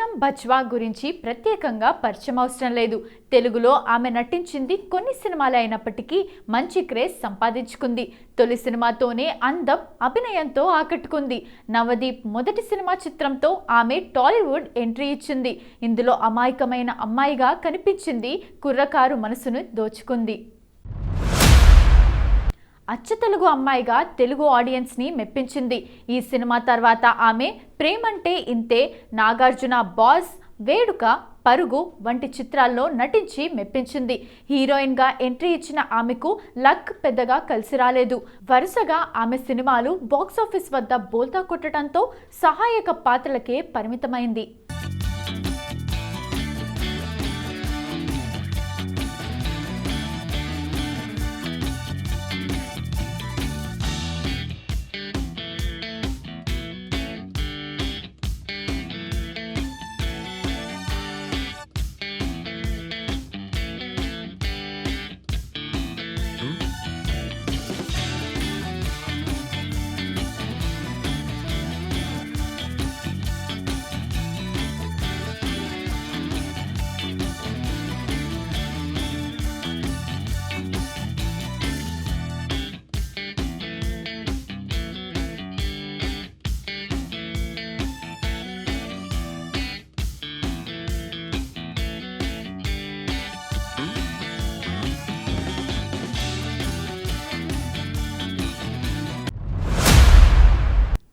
పూనం బజ్వా గురించి ప్రత్యేకంగా పరిచయం అవసరం లేదు. తెలుగులో ఆమె నటించింది కొన్ని సినిమాలే అయినప్పటికీ మంచి క్రేజ్ సంపాదించుకుంది. తొలి సినిమాతోనే అందం, అభినయంతో ఆకట్టుకుంది. నవదీప్ మొదటి సినిమా చిత్రంతో ఆమె టాలీవుడ్ ఎంట్రీ ఇచ్చింది. ఇందులో అమాయకమైన అమ్మాయిగా కనిపించింది, కుర్రకారు మనసును దోచుకుంది. అచ్చ తెలుగు అమ్మాయిగా తెలుగు ఆడియన్స్ని మెప్పించింది. ఈ సినిమా తర్వాత ఆమె ప్రేమంటే ఇంతే, నాగార్జున బాస్, వేడుక, పరుగు వంటి చిత్రాల్లో నటించి మెప్పించింది. హీరోయిన్గా ఎంట్రీ ఇచ్చిన ఆమెకు లక్ పెద్దగా కలిసి రాలేదు. వరుసగా ఆమె సినిమాలు బాక్సాఫీస్ వద్ద బోల్తా కొట్టడంతో సహాయక పాత్రలకే పరిమితమైంది.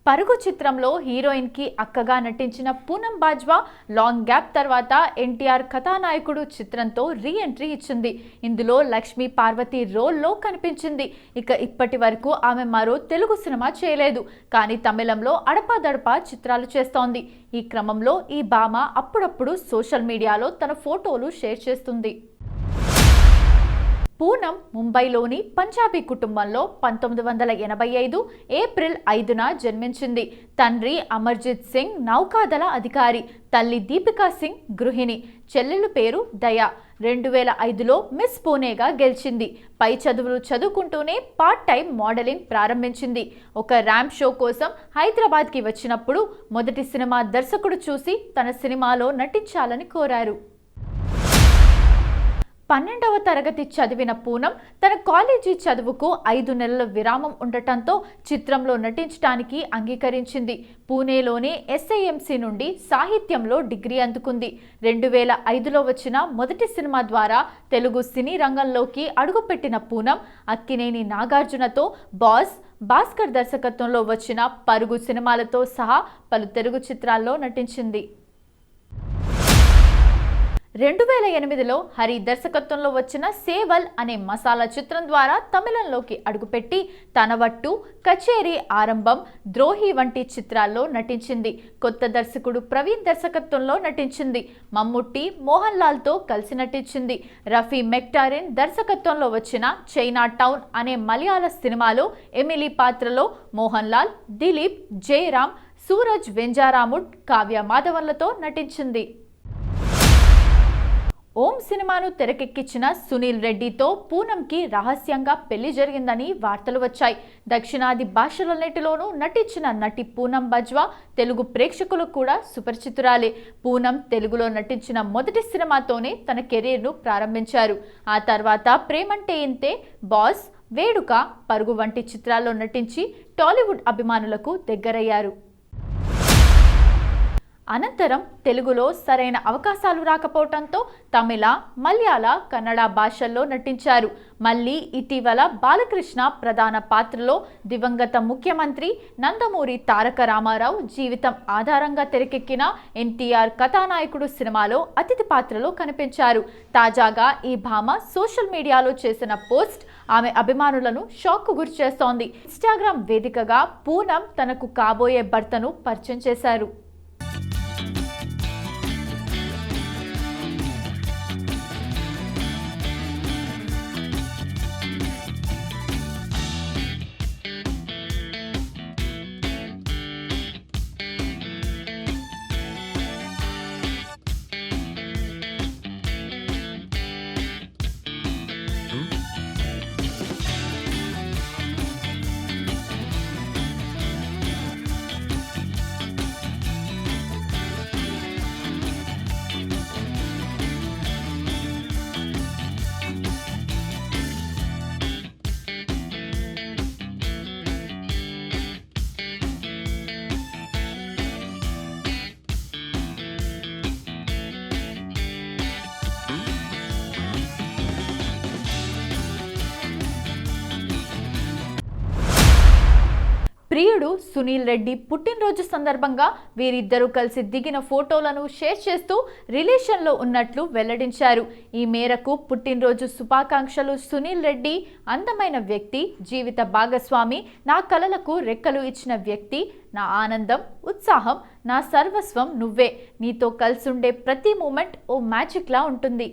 పరుగు చిత్రంలో హీరోయిన్ కి అక్కగా నటించిన పూనం బాజ్వా లాంగ్ గ్యాప్ తర్వాత ఎన్టీఆర్ కథానాయకుడు చిత్రంతో రీ ఎంట్రీ ఇచ్చింది. ఇందులో లక్ష్మీ పార్వతి రోల్లో కనిపించింది. ఇప్పటి వరకు ఆమె మరో తెలుగు సినిమా చేయలేదు, కానీ తమిళంలో అడపాదడపా చిత్రాలు చేస్తోంది. ఈ క్రమంలో ఈ భామ అప్పుడప్పుడు సోషల్ మీడియాలో తన ఫోటోలు షేర్ చేస్తుంది. పూనం ముంబైలోని పంజాబీ కుటుంబంలో 1985 ఏప్రిల్ 5న జన్మించింది. తండ్రి అమర్జిత్ సింగ్ నౌకాదళ అధికారి, తల్లి దీపికా సింగ్ గృహిణి, చెల్లెలు పేరు దయా. 2005లో మిస్ పూణేగా గెలిచింది. పై చదువులు చదువుకుంటూనే పార్ట్ టైం మోడలింగ్ ప్రారంభించింది. ఒక ర్యాంప్ షో కోసం హైదరాబాద్కి వచ్చినప్పుడు మొదటి సినిమా దర్శకుడు చూసి తన సినిమాలో నటించాలని కోరారు. 12వ తరగతి చదివిన పూనం తన కాలేజీ చదువుకు 5 నెలల విరామం ఉండటంతో చిత్రంలో నటించడానికి అంగీకరించింది. పూణేలోని SIMC నుండి సాహిత్యంలో డిగ్రీ అందుకుంది. 2005లో వచ్చిన మొదటి సినిమా ద్వారా తెలుగు సినీ రంగంలోకి అడుగుపెట్టిన పూనం అక్కినేని నాగార్జునతో బాస్, భాస్కర్ దర్శకత్వంలో వచ్చిన పరుగు సినిమాలతో సహా పలు తెలుగు చిత్రాల్లో నటించింది. 2008లో హరి దర్శకత్వంలో వచ్చిన సేవల్ అనే మసాలా చిత్రం ద్వారా తమిళంలోకి అడుగుపెట్టి తనవట్టు, కచేరీ ఆరంభం, ద్రోహి వంటి చిత్రాల్లో నటించింది. కొత్త దర్శకుడు ప్రవీణ్ దర్శకత్వంలో నటించింది. మమ్ముట్టి, మోహన్ లాల్తో కలిసి నటించింది. రఫీ మెక్టారిన్ దర్శకత్వంలో వచ్చిన చైనా టౌన్ అనే మలయాళ సినిమాలో ఎమిలీ పాత్రలో మోహన్ లాల్, దిలీప్, జయరామ్, సూరజ్ వెంజారాముడ్, కావ్య మాధవన్లతో నటించింది. ఓం సినిమాను తెరకెక్కించిన సునీల్ రెడ్డితో పూనంకి రహస్యంగా పెళ్లి జరిగిందని వార్తలు వచ్చాయి. దక్షిణాది భాషలన్నిటిలోనూ నటించిన నటి పూనం బజ్వా తెలుగు ప్రేక్షకులకు కూడా సుపరిచితురాలే. పూనం తెలుగులో నటించిన మొదటి సినిమాతోనే తన కెరీర్ను ప్రారంభించారు. ఆ తర్వాత ప్రేమంటే ఇంతే, బాస్, వేడుక, పరుగు వంటి చిత్రాల్లో నటించి టాలీవుడ్ అభిమానులకు దగ్గరయ్యారు. అనంతరం తెలుగులో సరైన అవకాశాలు రాకపోవడంతో తమిళ, మలయాళ, కన్నడ భాషల్లో నటించారు. మళ్ళీ ఇటీవల బాలకృష్ణ ప్రధాన పాత్రలో దివంగత ముఖ్యమంత్రి నందమూరి తారక రామారావు జీవితం ఆధారంగా తెరకెక్కిన ఎన్టీఆర్ కథానాయకుడు సినిమాలో అతిథి పాత్రలో కనిపించారు. తాజాగా ఈ భామ సోషల్ మీడియాలో చేసిన పోస్ట్ ఆమె అభిమానులను షాక్కు గురి చేస్తోంది. ఇన్స్టాగ్రామ్ వేదికగా పూనం తనకు కాబోయే భర్తను పరిచయం చేశారు. సునీల్ రెడ్డి పుట్టినరోజు సందర్భంగా వీరిద్దరూ కలిసి దిగిన ఫోటోలను షేర్ చేస్తూ రిలేషన్లో ఉన్నట్లు వెల్లడించారు. ఈ మేరకు పుట్టినరోజు శుభాకాంక్షలు సునీల్ రెడ్డి, అందమైన వ్యక్తి, జీవిత భాగస్వామి, నా కలలకు రెక్కలు ఇచ్చిన వ్యక్తి, నా ఆనందం, ఉత్సాహం, నా సర్వస్వం నువ్వే, నీతో కలిసుండే ప్రతి మూమెంట్ ఓ మ్యాజిక్లా ఉంటుంది.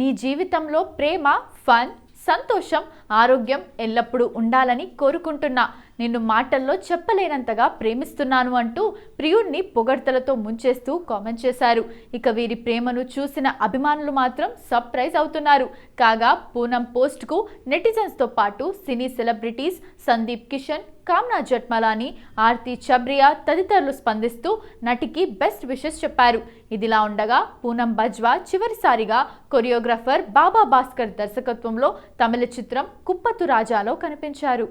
నీ జీవితంలో ప్రేమ, ఫన్, సంతోషం, ఆరోగ్యం ఎల్లప్పుడూ ఉండాలని కోరుకుంటున్నా. నిన్ను మాటల్లో చెప్పలేనంతగా ప్రేమిస్తున్నాను అంటూ ప్రియుణ్ణి పొగడ్తలతో ముంచేస్తూ కామెంట్ చేశారు. ఇక వీరి ప్రేమను చూసిన అభిమానులు మాత్రం సర్ప్రైజ్ అవుతున్నారు. కాగా పూనం పోస్ట్కు నెటిజన్స్తో పాటు సినీ సెలబ్రిటీస్ సందీప్ కిషన్, కామ్నా జట్మలాని, ఆర్తి చబ్రియా తదితరులు స్పందిస్తూ నటికి బెస్ట్ విషెస్ చెప్పారు. ఇదిలా ఉండగా పూనం బజ్వా చివరిసారిగా కొరియోగ్రాఫర్ బాబా భాస్కర్ దర్శకత్వంలో తమిళ చిత్రం కుప్పత్తు రాజాలో కనిపించారు.